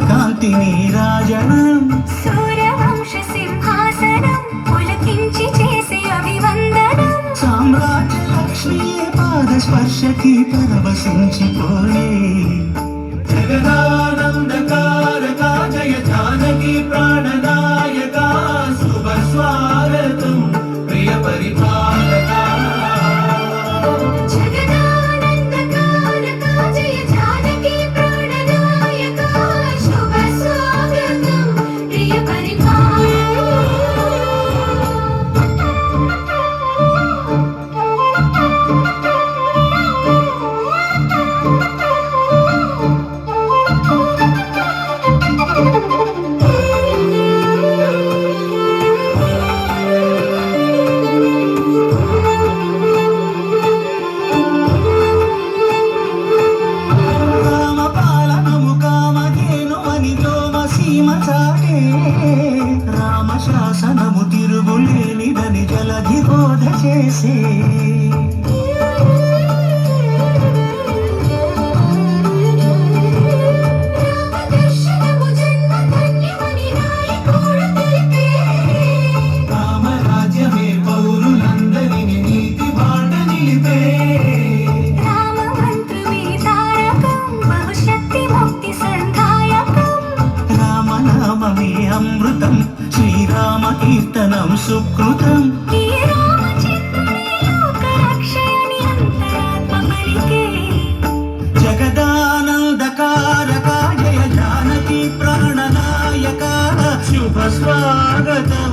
కాంతి నీరాజనం సూర్యవంశ సింహాసనం పులకించి చేసే అభివందనం సామ్రాజ్య లక్ష్మీ పాద స్పర్శకి పరవశించిపోయే జగదానందకారక జయ జానకి ప్రాణనాయక శుభ స్వాగతం ప్రియ పరిపాలక జగదానందకారక జయ జానకి ప్రాణనాయక శుభ స్వాగతం ప్రియ రామ పాలనము కామధేను అని సీమ చాటే రామ శాసనము తిరుగులేనిదని జలధి బోధ చేసే దర్శనము జన్మ ధన్యమని నాయకుడు తెలిపే రామరాజ్యమే పౌరులందరిని నీతి బాట నిలిపే రామమంత్రమే తారకం భవిష్యత్తి ముక్తి సంధాయకం రామనామమే అమృతం శ్రీరామ కీర్తనం సుకృతం ఈ రామచంద్రుని లోక రక్షయని అంతరాత్మ పలికే జగదానందకారక జయ జానకి ప్రాణనాయక శుభ స్వాగతం